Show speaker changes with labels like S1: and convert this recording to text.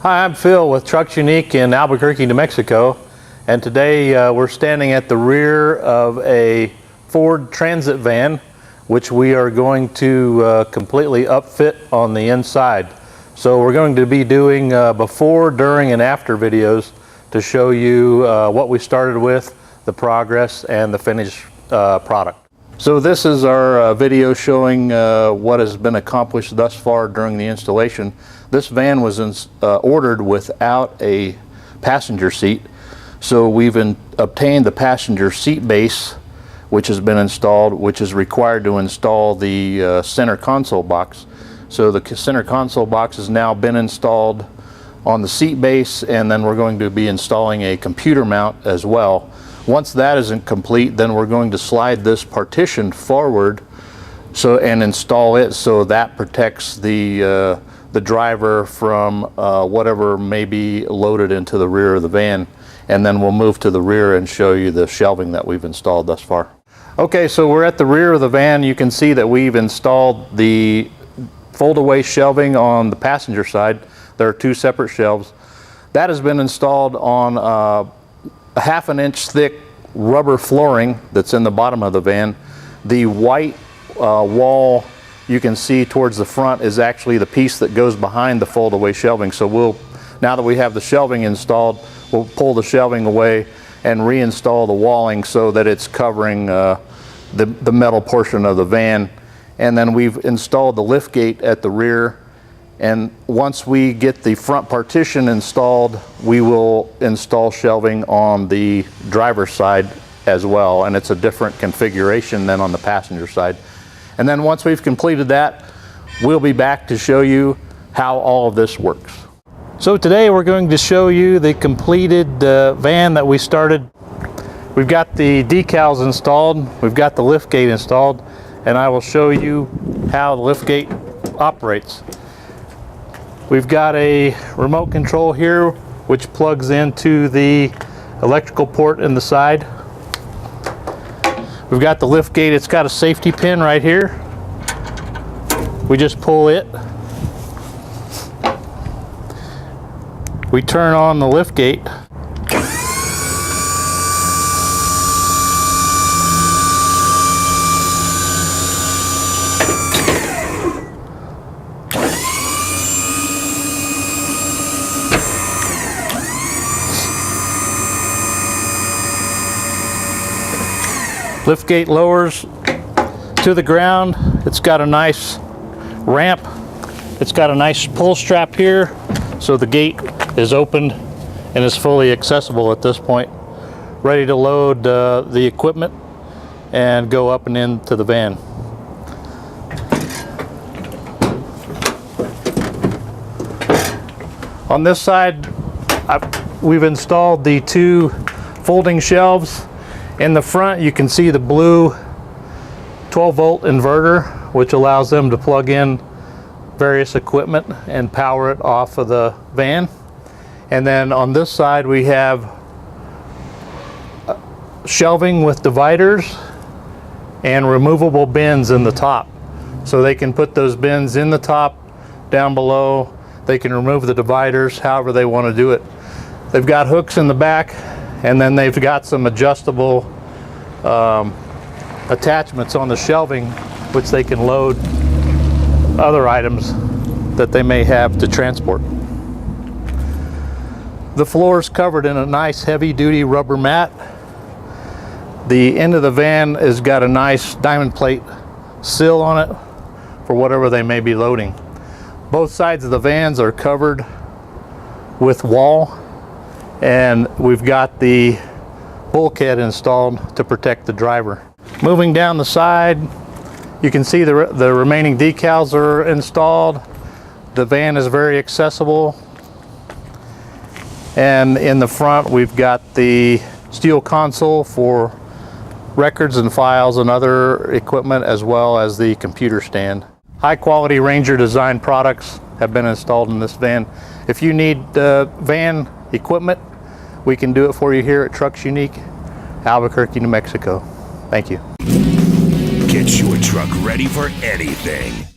S1: Hi, I'm Phil with Trucks Unique in Albuquerque, New Mexico, and today we're standing at the rear of a Ford Transit van, which we are going to completely upfit on the inside. So we're going to be doing before, during, and after videos to show you what we started with, the progress, and the finished product. So this is our video showing what has been accomplished thus far during the installation. This van was ordered without a passenger seat, so we've obtained the passenger seat base, which has been installed, which is required to install the center console box. So the center console box has now been installed on the seat base, and then we're going to be installing a computer mount as well. Once that isn't complete, then we're going to slide this partition forward and install it so that protects the driver from whatever may be loaded into the rear of the van. And then we'll move to the rear and show you the shelving that we've installed thus far. Okay, so we're at the rear of the van. You can see that we've installed the fold-away shelving on the passenger side. There are two separate shelves. That has been installed on a 1/2 inch thick rubber flooring that's in the bottom of the van. The white wall you can see towards the front is actually the piece that goes behind the fold-away shelving. So now that we have the shelving installed, we'll pull the shelving away and reinstall the walling so that it's covering the metal portion of the van. And then we've installed the lift gate at the rear. And once we get the front partition installed, we will install shelving on the driver's side as well. And it's a different configuration than on the passenger side. And then once we've completed that, we'll be back to show you how all of this works. So today we're going to show you the completed van that we started. We've got the decals installed, we've got the lift gate installed, and I will show you how the lift gate operates. We've got a remote control here which plugs into the electrical port in the side. We've got the lift gate. It's got a safety pin right here. We just pull it. We turn on the lift gate. Lift gate lowers to the ground. It's got a nice ramp. It's got a nice pull strap here, so the gate is opened and is fully accessible at this point. Ready to load the equipment and go up and into the van. On this side, we've installed the two folding shelves. In the front, you can see the blue 12-volt inverter, which allows them to plug in various equipment and power it off of the van. And then on this side, we have shelving with dividers and removable bins in the top. So they can put those bins in the top, down below. They can remove the dividers however they want to do it. They've got hooks in the back, and then they've got some adjustable attachments on the shelving which they can load other items that they may have to transport. The floor is covered in a nice heavy-duty rubber mat. The end of the van has got a nice diamond plate sill on it for whatever they may be loading. Both sides of the vans are covered with wall, and we've got the bulkhead installed to protect the driver. Moving down the side, you can see the remaining decals are installed. The van is very accessible. And in the front, we've got the steel console for records and files and other equipment, as well as the computer stand. High quality Ranger design products have been installed in this van. If you need van equipment, we can do it for you here at Trucks Unique, Albuquerque, New Mexico. Thank you.
S2: Get your truck ready for anything.